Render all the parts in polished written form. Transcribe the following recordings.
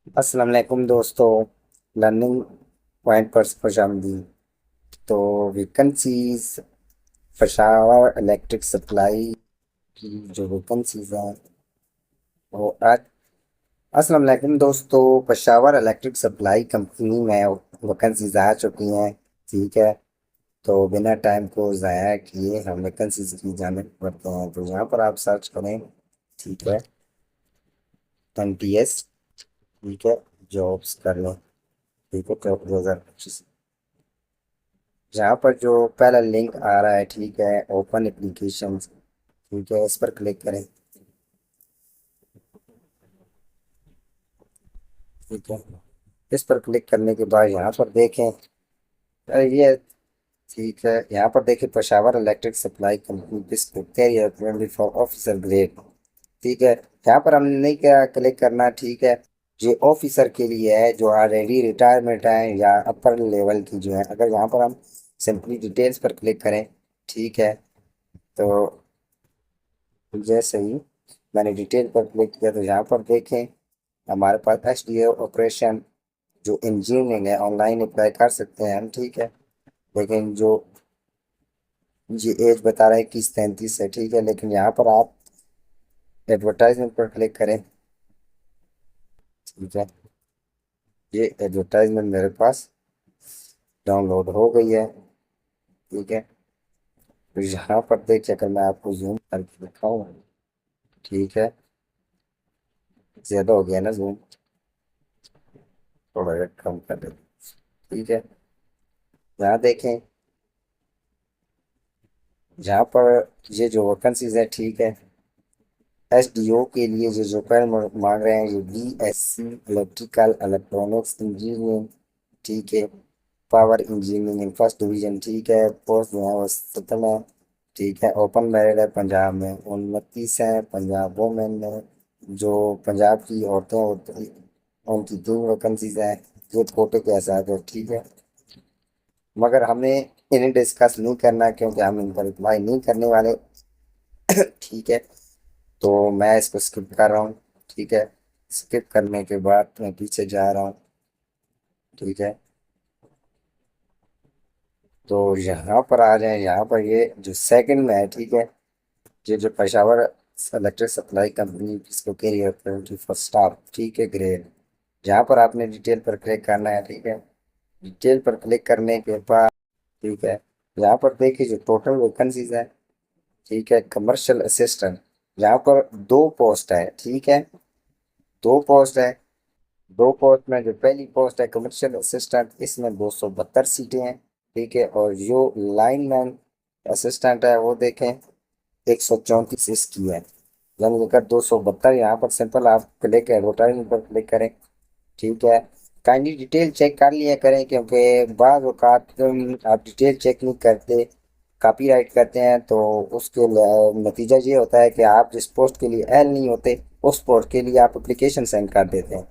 अस्सलाम वालेकुम दोस्तों। लर्निंग पॉइंट पर खुशामदीद। तो वैकेंसीज पेशावर इलेक्ट्रिक सप्लाई की जो वैकेंसीज हैं वो आज। अस्सलाम वालेकुम दोस्तों, पेशावर इलेक्ट्रिक सप्लाई कंपनी में वैकेंसीज आ चुकी हैं। ठीक है, तो बिना टाइम को ज़ाया किए हम वैकेंसीज की जानिब बढ़ते हैं। तो यहाँ पर आप सर्च करें। ठीक है, NTS। ठीक है, जॉब्स कर लें। ठीक है, तो 2025 जहाँ पर जो पहला लिंक आ रहा है, ठीक है, ओपन एप्लीकेशन। ठीक है, इस पर क्लिक करें। ठीक है, इस पर क्लिक करने के बाद यहाँ पर देखें। ये ठीक है, यहाँ पर देखें Peshawar electric supply company biscuit for officer grade. ठीक है, यहाँ पर हमने नहीं क्या क्लिक करना। ठीक है, ये ऑफिसर के लिए है जो ऑलरेडी रिटायरमेंट है या अपर लेवल की जो है। अगर यहाँ पर हम सिंपली डिटेल्स पर क्लिक करें। ठीक है, तो जैसे ही मैंने डिटेल पर क्लिक किया तो यहाँ पर देखें हमारे पास HDO ऑपरेशन जो इंजीनियरिंग है, ऑनलाइन अप्लाई कर सकते हैं हम। ठीक है, लेकिन जो ये एज बता रहा है 21-33 है। ठीक है, लेकिन यहाँ पर आप एडवर्टाइजमेंट पर क्लिक करें। ठीक है, ये एडवर्टाइजमेंट मेरे पास डाउनलोड हो गई है। ठीक है, तो यहाँ पर देखिए, अगर मैं आपको जूम करके दिखाऊँ। ठीक है, ज़्यादा हो गया ना जूम, थोड़ा सा कम कर दें। ठीक है, यहाँ देखें, जहाँ पर ये जो वैकेंसीज है। ठीक है, HDO के लिए जो रिक्वायरमेंट मांग रहे हैं, ये BSc इलेक्ट्रिकल इलेक्ट्रॉनिक्स इंजीनियरिंग। ठीक है, पावर इंजीनियरिंग फर्स्ट डिवीजन। ठीक है, पोस्ट जो है वो 17 है। ठीक है, ओपन मेरिट है। पंजाब में 29 है, पंजाब वोमेन में जो पंजाब की औरतें होती उनकी 3 वैकेंसीज हैं। ये कोटे के हिसाब है। ठीक है, मगर हमें इन्हें डिस्कस नहीं करना क्योंकि हम इन पर अप्लाई नहीं करने वाले। ठीक है, तो मैं इसको स्किप कर रहा हूँ। ठीक है, स्किप करने के बाद मैं पीछे जा रहा हूँ। ठीक है, तो यहाँ पर आ जाए। यहाँ पर ये जो सेकंड में है। ठीक है, ये जो पेशावर इलेक्ट्रिक सप्लाई कंपनी जिसको कैरियर 24 स्टार। ठीक है, ग्रेड। जहाँ पर आपने डिटेल पर क्लिक करना है। ठीक है, डिटेल पर क्लिक करने के बाद ठीक है, यहाँ पर देखिए जो टोटल वैकेंसीज है। ठीक है, कमर्शियल असिस्टेंट, यहाँ पर 2 पोस्ट है। ठीक है, 2 पोस्ट है। 2 पोस्ट में जो पहली पोस्ट है कमर्शियल असिस्टेंट, इसमें 272 सीटें हैं। ठीक है, और जो लाइन मैन असिस्टेंट है वो देखें 134 इसकी है। यानी कि अगर 272 यहाँ पर सिंपल आप क्लिक एडवर्टाइजमेंट पर क्लिक करें। ठीक है, काइंडली डिटेल चेक कर लिया करें क्योंकि बाज़ औक़ात आप डिटेल चेक नहीं करते, कॉपीराइट करते हैं, तो उसके नतीजा ये होता है कि आप जिस पोस्ट के लिए एल नहीं होते उस पोस्ट के लिए आप एप्लीकेशन सेंड कर देते हैं।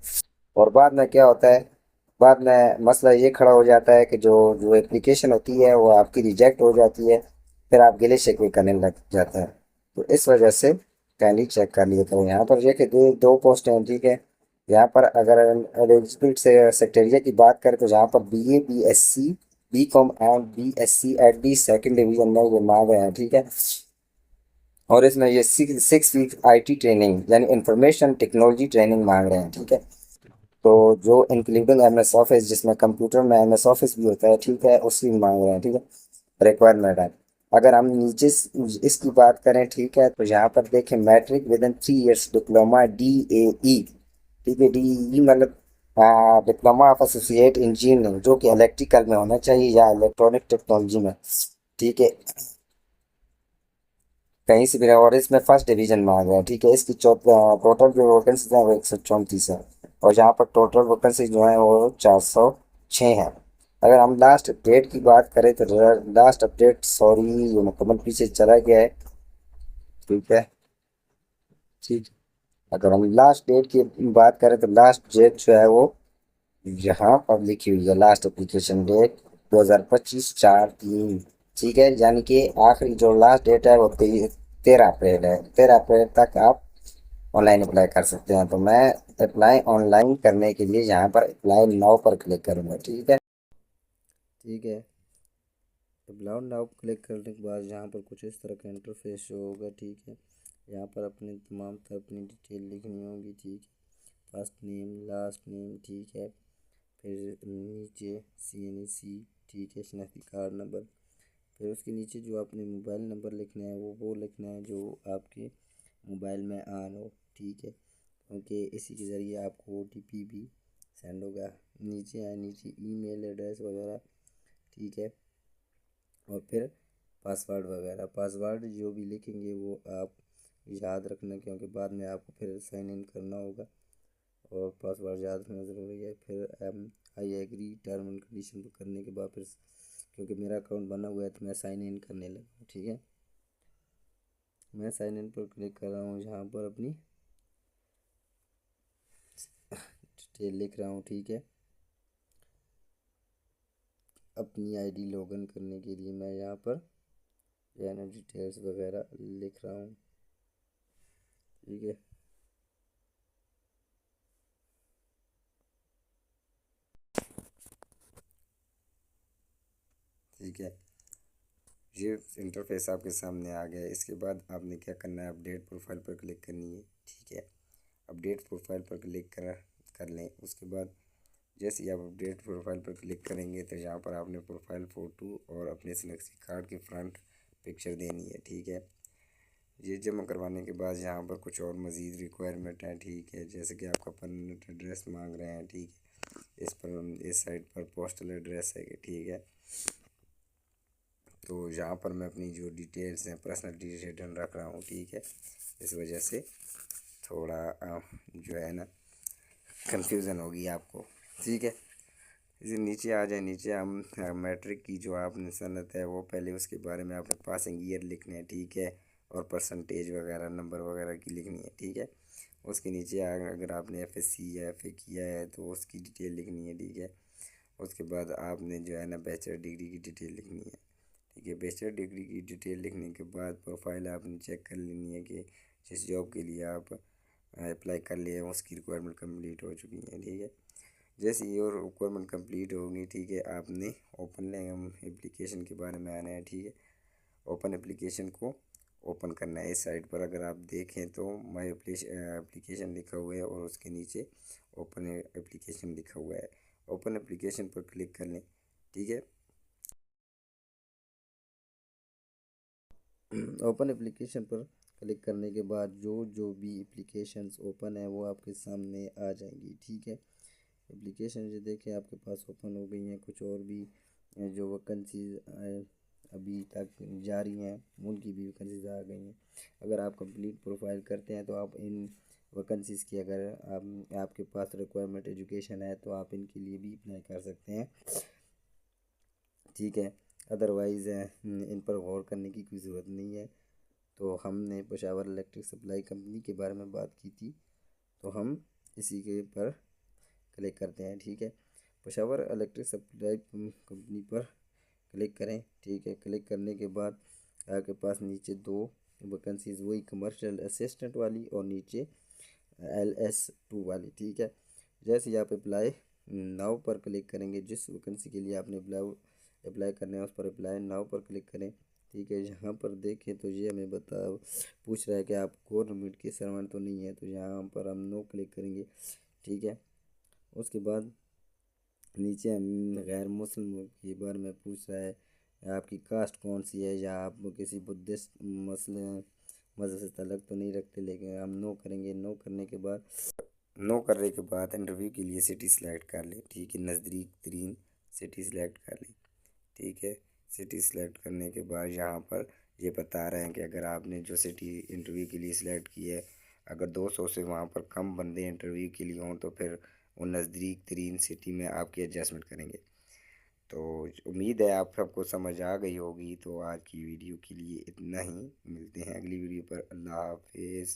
और बाद में क्या होता है, बाद में मसला ये खड़ा हो जाता है कि जो जो एप्लीकेशन होती है वो आपकी रिजेक्ट हो जाती है। फिर आप गिले शिकवे करने लग जाते हैं। तो इस वजह से काइंडली चेक कर लिया करें। यहाँ पर ये कि दो पोस्ट हैं। ठीक है, यहाँ पर अगर एलिजिबिलिटी से सेक्रेटरिया की बात करें तो यहाँ पर BA BSc BCom and BSc at the second division में ये मांग रहे हैं। ठीक है, और इसमें ये 6 वीक IT ट्रेनिंग यानी इंफॉर्मेशन टेक्नोलॉजी ट्रेनिंग मांग रहे हैं। ठीक है, तो जो इंक्लूडिंग MS ऑफिस, जिसमें कंप्यूटर में MS ऑफिस भी होता है। ठीक है, उसकी मांग रहे हैं। ठीक है, रिक्वायरमेंट है। अगर हम नीचे इसकी बात करें। ठीक है, तो यहाँ पर देखें matric within 3 years diploma DAE। ठीक है, DAE मतलब डिप्लोमा ऑफ एसोसिएट इंजीनियरिंग, जो कि इलेक्ट्रिकल में होना चाहिए या इलेक्ट्रॉनिक टेक्नोलॉजी में। ठीक है, कहीं से भी रहा, और इसमें फर्स्ट डिवीजन में आ गया। ठीक है, इसकी टोटल जो वैकेंसी है वो 134 है। और यहाँ पर टोटल वैकेंसी जो है वो 406 है। अगर हम लास्ट अपडेट की बात करें तो लास्ट अपडेट, सॉरी, ये मुकम्मल पीछे चला गया है। ठीक है, ठीक, अगर हम लास्ट डेट की बात करें तो लास्ट डेट जो है वो यहाँ पर लिखी हुई है। Last application date 2025 4/3। ठीक है, यानी कि आखिरी जो लास्ट डेट है वो 13 अप्रैल है। 13 अप्रैल तक आप ऑनलाइन अप्लाई कर सकते हैं। तो मैं अप्लाई ऑनलाइन करने के लिए यहाँ पर अप्लाई नाउ पर क्लिक करूँगा। ठीक है, ठीक है। अप्लाई नाउ क्लिक करने के बाद यहाँ पर कुछ इस तरह का इंटरफेस शो होगा। ठीक है, यहाँ पर अपने तमाम तरह अपनी डिटेल लिखनी होगी। ठीक है, फर्स्ट नेम, लास्ट नेम, ठीक है, फिर नीचे CNC, ठीक है, शनाख्ती कार्ड नंबर, फिर उसके नीचे जो आपने मोबाइल नंबर लिखना है वो लिखना है जो आपके मोबाइल में ऑन हो। ठीक है, क्योंकि इसी के ज़रिए आपको OTP भी सेंड होगा। नीचे आए, नीचे ईमेल एड्रेस वगैरह, ठीक है, और फिर पासवर्ड वगैरह। पासवर्ड जो भी लिखेंगे वो आप याद रखना, क्योंकि बाद में आपको फिर साइन इन करना होगा और पासवर्ड याद रखना ज़रूरी है। फिर I agree term and condition को करने के बाद फिर, क्योंकि मेरा अकाउंट बना हुआ है तो मैं साइन इन करने लगा हूँ। ठीक है, मैं साइन इन पर क्लिक कर रहा हूँ, यहाँ पर अपनी डिटेल लिख रहा हूँ। ठीक है, अपनी ID लॉगिन करने के लिए मैं यहाँ पर जो है ना डिटेल्स वगैरह लिख रहा हूँ। ठीक है, ठीक है, ये इंटरफेस आपके सामने आ गया है। इसके बाद आपने क्या करना है, अपडेट प्रोफाइल पर क्लिक करनी है। ठीक है, अपडेट प्रोफाइल पर क्लिक कर लें। उसके बाद जैसे ही आप अपडेट प्रोफाइल पर क्लिक करेंगे तो यहाँ पर आपने प्रोफाइल फ़ोटो और अपने शनाख्ती कार्ड की फ्रंट पिक्चर देनी है। ठीक है, ये जमा करवाने के बाद यहाँ पर कुछ और मज़ीद रिक्वायरमेंट है। ठीक है, जैसे कि आपका परमानेंट एड्रेस मांग रहे हैं। ठीक है, इस साइड पर पोस्टल एड्रेस है। ठीक है, तो यहाँ पर मैं अपनी जो डिटेल्स हैं पर्सनल डिटेल रख रहा हूँ। ठीक है, इस वजह से थोड़ा जो है ना कंफ्यूजन होगी आपको। ठीक है, इसे नीचे आ जाए। नीचे हम मैट्रिक की जो आपने सनत है वो पहले उसके बारे में आपने पासिंग ईयर लिखना है। ठीक है, और परसेंटेज वगैरह नंबर वगैरह की लिखनी है। ठीक है, उसके नीचे अगर आपने FSC या FA किया है तो उसकी डिटेल लिखनी है। ठीक है, उसके बाद आपने जो है ना बैचलर डिग्री की डिटेल लिखनी है। ठीक है, बैचलर डिग्री की डिटेल लिखने के बाद प्रोफाइल आपने चेक कर लेनी है कि जिस जॉब के लिए आप अप्लाई कर लिए उसकी रिक्वायरमेंट कंप्लीट हो चुकी है। ठीक है, जैसे ये और रिक्वायरमेंट कंप्लीट होगी, ठीक है, आपने ओपन एप्लीकेशन के बारे में आना है। ठीक है, ओपन एप्लीकेशन को ओपन करना है। इस साइट पर अगर आप देखें तो माई एप्लीकेशन लिखा हुआ है और उसके नीचे ओपन एप्लीकेशन लिखा हुआ है। ओपन एप्लीकेशन पर क्लिक कर लें। ठीक है, ओपन एप्लीकेशन पर क्लिक करने के बाद जो जो भी एप्लीकेशंस ओपन है वो आपके सामने आ जाएंगी। ठीक है, एप्लीकेशन जो देखें आपके पास ओपन हो गई हैं। कुछ और भी जो वैकेंसीज अभी तक जारी हैं उनकी भी वैकेंसीज आ गई हैं। अगर आप कंप्लीट प्रोफाइल करते हैं तो आप इन वैकेंसीज़ की, अगर आपके पास रिक्वायरमेंट एजुकेशन है तो आप इनके लिए भी अप्लाई कर सकते हैं। ठीक है, अदरवाइज़ इन पर गौर करने की कोई ज़रूरत नहीं है। तो हमने पेशावर इलेक्ट्रिक सप्लाई कंपनी के बारे में बात की थी, तो हम इसी के पर क्लिक करते हैं। ठीक है, पेशावर इलेक्ट्रिक सप्लाई कंपनी पर क्लिक करें। ठीक है, क्लिक करने के बाद आपके पास नीचे दो वैकेंसीज वही कमर्शियल असिस्टेंट वाली और नीचे LS2 वाली। ठीक है, जैसे ही आप अप्लाई नाउ पर क्लिक करेंगे, जिस वैकेंसी के लिए आपने अप्लाई करना है उस पर अप्लाई नाउ पर क्लिक करें। ठीक है, यहाँ पर देखें तो ये हमें पूछ रहा है कि आप गवर्नमेंट के सर्वेंट तो नहीं है, तो यहाँ पर हम नो क्लिक करेंगे। ठीक है, उसके बाद नीचे हम गैर मुस्लिम के बारे में पूछ रहा है, आपकी कास्ट कौन सी है, या आप किसी बुद्धिस्ट मसले मज़हब से तल्लुक़ तो नहीं रखते, लेकिन हम नो करेंगे। नो करने के बाद इंटरव्यू के लिए सिटी सेलेक्ट कर लें। ठीक है, नज़दीक तरीन सिटी सेलेक्ट कर लें। ठीक है, सिटी सेलेक्ट करने के बाद यहाँ पर ये बता रहे हैं कि अगर आपने जो सिटी इंटरव्यू के लिए सिलेक्ट की है, अगर 200 से वहाँ पर कम बंदे इंटरव्यू के लिए हों तो फिर वो नज़दीक तरीन सिटी में आपकी एडजस्टमेंट करेंगे। तो उम्मीद है आप सबको समझ आ गई होगी। तो आज की वीडियो के लिए इतना ही, मिलते हैं अगली वीडियो पर। अल्लाह हाफिज़।